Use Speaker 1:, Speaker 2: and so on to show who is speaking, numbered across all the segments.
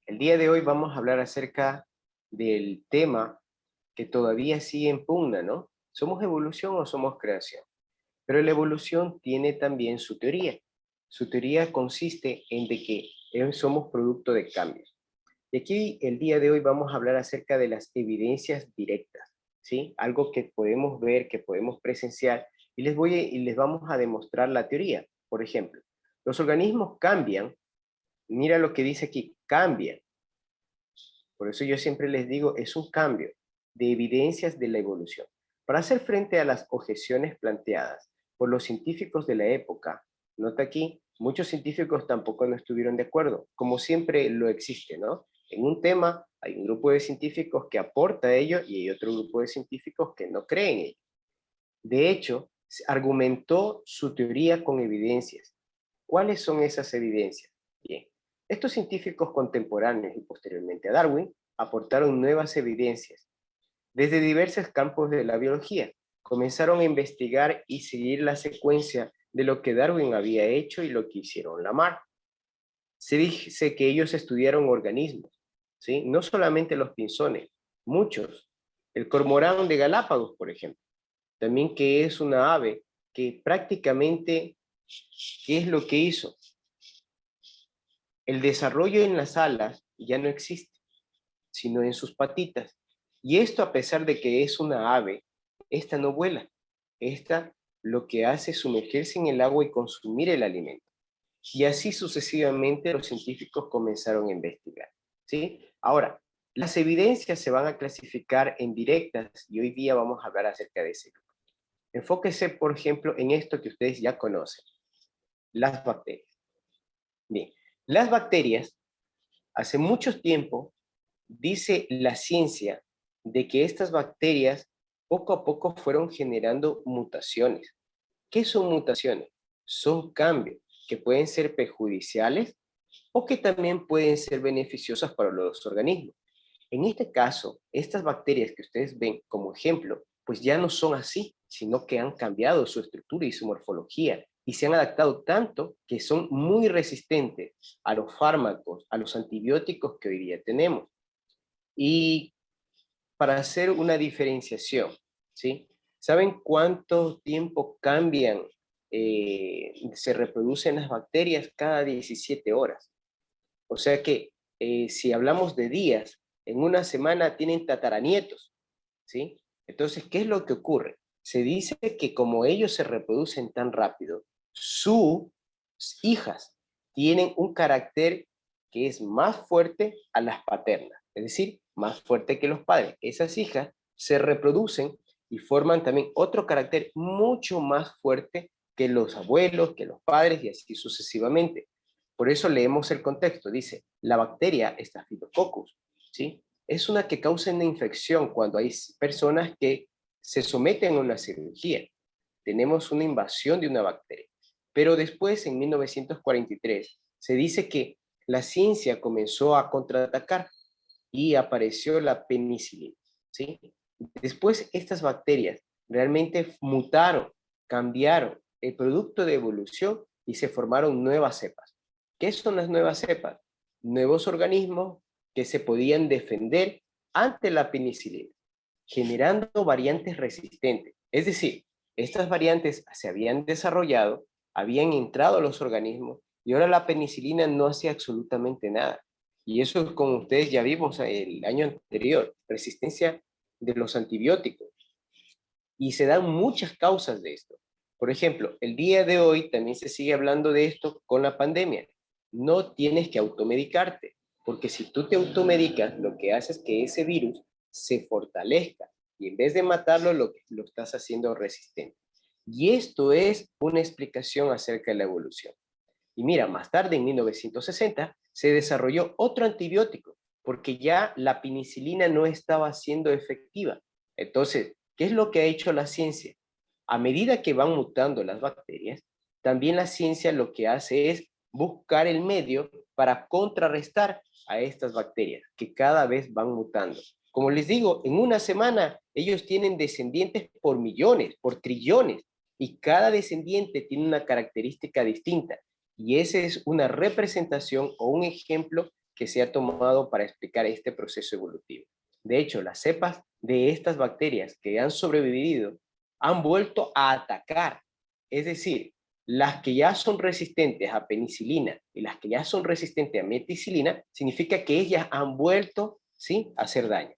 Speaker 1: El día de hoy vamos a hablar acerca del tema que todavía sigue en pugna, ¿no? ¿Somos evolución o somos creación? Pero la evolución tiene también su teoría. Su teoría consiste en de que somos producto de cambios. Y aquí el día de hoy vamos a hablar acerca de las evidencias directas, ¿sí? Algo que podemos ver, que podemos presenciar, y les vamos a demostrar la teoría. Por ejemplo, los organismos cambian, mira lo que dice aquí, cambian. Por eso yo siempre les digo, es un cambio de evidencias de la evolución. Para hacer frente a las objeciones planteadas por los científicos de la época, nota aquí, muchos científicos tampoco no estuvieron de acuerdo, como siempre lo existe, ¿no? En un tema hay un grupo de científicos que aporta a ello y hay otro grupo de científicos que no creen en ello. De hecho, argumentó su teoría con evidencias. ¿Cuáles son esas evidencias? Bien, estos científicos contemporáneos y posteriormente a Darwin aportaron nuevas evidencias desde diversos campos de la biología. Comenzaron a investigar y seguir la secuencia de lo que Darwin había hecho y lo que hicieron Lamarck. Se dice que ellos estudiaron organismos, ¿sí? No solamente los pinzones, muchos. El cormorán de Galápagos, por ejemplo, también que es una ave que prácticamente, ¿qué es lo que hizo? El desarrollo en las alas ya no existe, sino en sus patitas. Y esto a pesar de que es una ave, esta no vuela. Esta lo que hace es sumergirse en el agua y consumir el alimento. Y así sucesivamente los científicos comenzaron a investigar, ¿sí? Ahora, las evidencias se van a clasificar en directas y hoy día vamos a hablar acerca de ese grupo. Enfóquese, por ejemplo, en esto que ustedes ya conocen, las bacterias. Bien, las bacterias, hace mucho tiempo, dice la ciencia de que estas bacterias poco a poco fueron generando mutaciones. ¿Qué son mutaciones? Son cambios que pueden ser perjudiciales o que también pueden ser beneficiosas para los organismos. En este caso, estas bacterias que ustedes ven como ejemplo, pues ya no son así, sino que han cambiado su estructura y su morfología y se han adaptado tanto que son muy resistentes a los fármacos, a los antibióticos que hoy día tenemos. Y para hacer una diferenciación, ¿sí? ¿Saben cuánto tiempo cambian, se reproducen las bacterias? Cada 17 horas. O sea que si hablamos de días, en una semana tienen tataranietos, ¿sí? Entonces, ¿qué es lo que ocurre? Se dice que como ellos se reproducen tan rápido, sus hijas tienen un carácter que es más fuerte a las paternas, es decir, más fuerte que los padres. Esas hijas se reproducen y forman también otro carácter mucho más fuerte que los abuelos, que los padres y así sucesivamente. Por eso leemos el contexto. Dice, la bacteria Staphylococcus, ¿sí? Es una que causa una infección cuando hay personas que se someten a una cirugía. Tenemos una invasión de una bacteria. Pero después, en 1943, se dice que la ciencia comenzó a contraatacar y apareció la penicilina, ¿sí? Después, estas bacterias realmente mutaron, cambiaron el producto de evolución y se formaron nuevas cepas. ¿Qué son las nuevas cepas? Nuevos organismos que se podían defender ante la penicilina, generando variantes resistentes. Es decir, estas variantes se habían desarrollado, habían entrado a los organismos y ahora la penicilina no hacía absolutamente nada. Y eso es como ustedes ya vimos el año anterior, resistencia de los antibióticos. Y se dan muchas causas de esto. Por ejemplo, el día de hoy también se sigue hablando de esto con la pandemia. No tienes que automedicarte, porque si tú te automedicas, lo que hace es que ese virus se fortalezca y en vez de matarlo, lo estás haciendo resistente. Y esto es una explicación acerca de la evolución. Y mira, más tarde, en 1960, se desarrolló otro antibiótico, porque ya la penicilina no estaba siendo efectiva. Entonces, ¿qué es lo que ha hecho la ciencia? A medida que van mutando las bacterias, también la ciencia lo que hace es buscar el medio para contrarrestar a estas bacterias que cada vez van mutando. Como les digo, en una semana ellos tienen descendientes por millones, por trillones, y cada descendiente tiene una característica distinta. Y esa es una representación o un ejemplo que se ha tomado para explicar este proceso evolutivo. De hecho, las cepas de estas bacterias que han sobrevivido han vuelto a atacar. Es decir, las que ya son resistentes a penicilina y las que ya son resistentes a meticilina, significa que ellas han vuelto, ¿sí?, a hacer daño.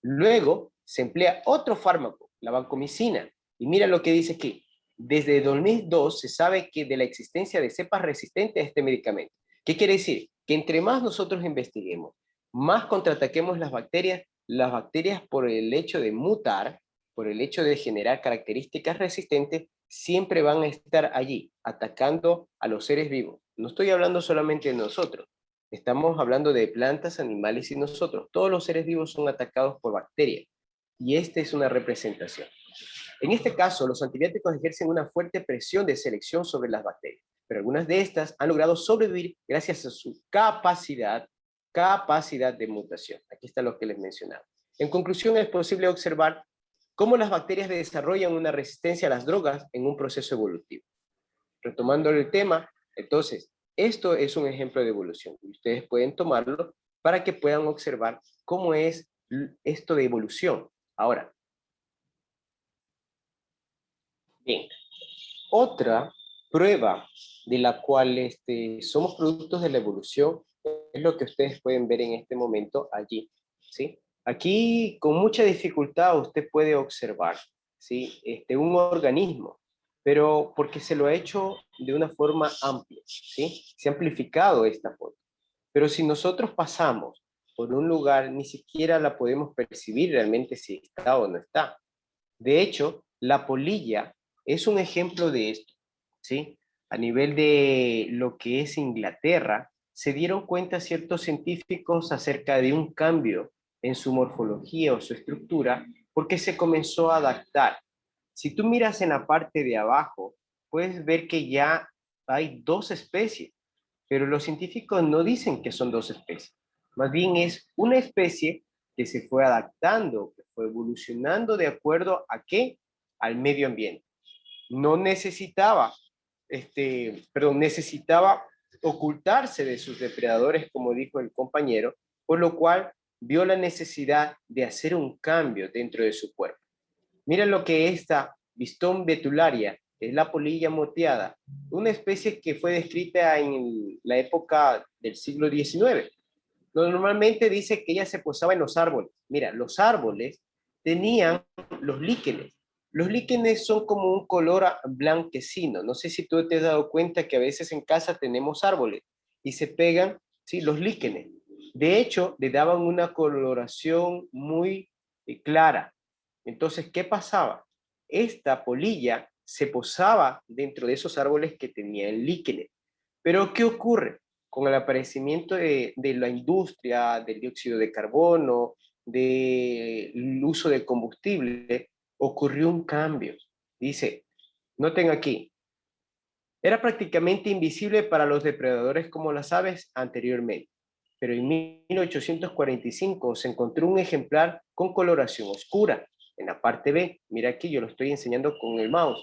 Speaker 1: Luego se emplea otro fármaco, la vancomicina, y mira lo que dice aquí. Desde 2002 se sabe que de la existencia de cepas resistentes a este medicamento. ¿Qué quiere decir? Que entre más nosotros investiguemos, más contraataquemos las bacterias por el hecho de mutar, por el hecho de generar características resistentes, siempre van a estar allí, atacando a los seres vivos. No estoy hablando solamente de nosotros, estamos hablando de plantas, animales y nosotros. Todos los seres vivos son atacados por bacterias, y esta es una representación. En este caso, los antibióticos ejercen una fuerte presión de selección sobre las bacterias, pero algunas de estas han logrado sobrevivir gracias a su capacidad de mutación. Aquí está lo que les mencionaba. En conclusión, es posible observar cómo las bacterias desarrollan una resistencia a las drogas en un proceso evolutivo. Retomando el tema, entonces, esto es un ejemplo de evolución y ustedes pueden tomarlo para que puedan observar cómo es esto de evolución. Ahora, bien, otra prueba de la cual somos productos de la evolución es lo que ustedes pueden ver en este momento allí, ¿sí? Aquí, con mucha dificultad, usted puede observar, ¿sí?, un organismo, pero porque se lo ha hecho de una forma amplia, ¿sí? Se ha amplificado esta foto. Pero si nosotros pasamos por un lugar, ni siquiera la podemos percibir realmente si está o no está. De hecho, la polilla es un ejemplo de esto, ¿sí? A nivel de lo que es Inglaterra, se dieron cuenta ciertos científicos acerca de un cambio en su morfología o su estructura, porque se comenzó a adaptar. Si tú miras en la parte de abajo, puedes ver que ya hay dos especies, pero los científicos no dicen que son dos especies. Más bien es una especie que se fue adaptando, que fue evolucionando de acuerdo a qué, al medio ambiente. No necesitaba, necesitaba ocultarse de sus depredadores, como dijo el compañero, por lo cual vio la necesidad de hacer un cambio dentro de su cuerpo. Miren lo que esta Bistón betularia es la polilla moteada, una especie que fue descrita en la época del siglo XIX. Normalmente dice que ella se posaba en los árboles. Mira, los árboles tenían los líquenes. Los líquenes son como un color blanquecino. No sé si tú te has dado cuenta que a veces en casa tenemos árboles y se pegan, ¿sí?, los líquenes. De hecho, le daban una coloración muy clara. Entonces, ¿qué pasaba? Esta polilla se posaba dentro de esos árboles que tenían líquenes. Pero, ¿qué ocurre? Con el aparecimiento de la industria, del dióxido de carbono, del uso de combustible, ocurrió un cambio. Dice, noten aquí, era prácticamente invisible para los depredadores como las aves anteriormente, pero en 1845 se encontró un ejemplar con coloración oscura. En la parte B, mira aquí, yo lo estoy enseñando con el mouse,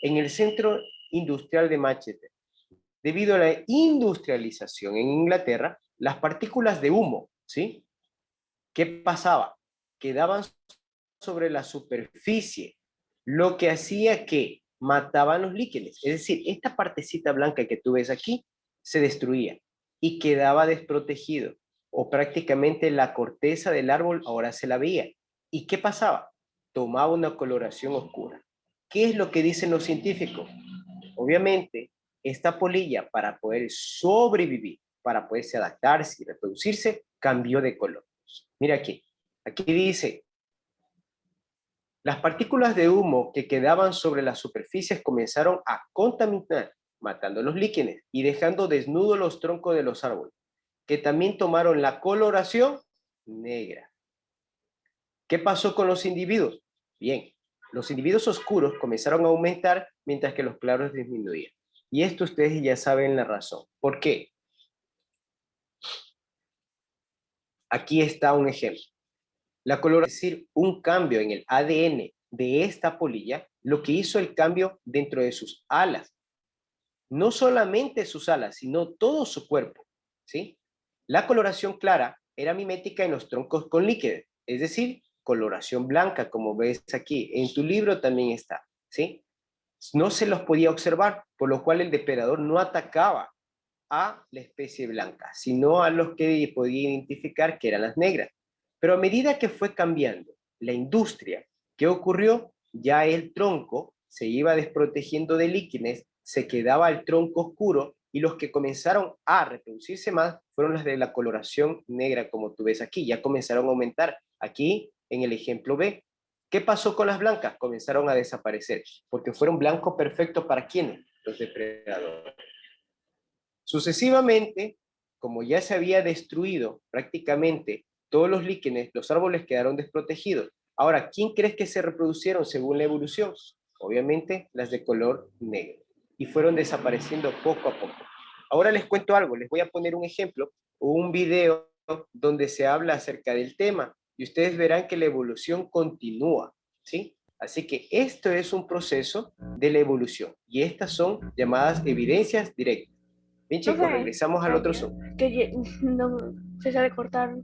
Speaker 1: en el centro industrial de Manchester. Debido a la industrialización en Inglaterra, las partículas de humo, ¿sí?, ¿qué pasaba? Quedaban sobre la superficie, lo que hacía que mataban los líquenes. Es decir, esta partecita blanca que tú ves aquí se destruía y quedaba desprotegido, o prácticamente la corteza del árbol ahora se la veía. ¿Y qué pasaba? Tomaba una coloración oscura. ¿Qué es lo que dicen los científicos? Obviamente, esta polilla, para poder sobrevivir, para poderse adaptarse y reproducirse, cambió de color. Mira aquí dice, las partículas de humo que quedaban sobre las superficies comenzaron a contaminar, matando los líquenes y dejando desnudos los troncos de los árboles, que también tomaron la coloración negra. ¿Qué pasó con los individuos? Bien, los individuos oscuros comenzaron a aumentar mientras que los claros disminuían. Y esto ustedes ya saben la razón. ¿Por qué? Aquí está un ejemplo. La coloración, es decir, un cambio en el ADN de esta polilla, lo que hizo el cambio dentro de sus alas. No solamente sus alas, sino todo su cuerpo, ¿sí? La coloración clara era mimética en los troncos con líquenes, es decir, coloración blanca, como ves aquí. En tu libro también está, ¿sí? No se los podía observar, por lo cual el depredador no atacaba a la especie blanca, sino a los que podía identificar que eran las negras. Pero a medida que fue cambiando la industria, ¿qué ocurrió? Ya el tronco se iba desprotegiendo de líquenes, se quedaba el tronco oscuro y los que comenzaron a reproducirse más fueron las de la coloración negra, como tú ves aquí, ya comenzaron a aumentar. Aquí, en el ejemplo B, ¿qué pasó con las blancas? Comenzaron a desaparecer, porque fueron blancos perfectos para ¿quiénes? Los depredadores. Sucesivamente, como ya se había destruido prácticamente todos los líquenes, los árboles quedaron desprotegidos. Ahora, ¿quién crees que se reproducieron según la evolución? Obviamente las de color negro. Y fueron desapareciendo poco a poco. Ahora les cuento algo, les voy a poner un ejemplo o un video donde se habla acerca del tema y ustedes verán que la evolución continúa, ¿sí? Así que esto es un proceso de la evolución y estas son llamadas evidencias directas. Bien chicos,
Speaker 2: Profe,
Speaker 1: regresamos al otro Zoom.
Speaker 2: que no se sabe cortar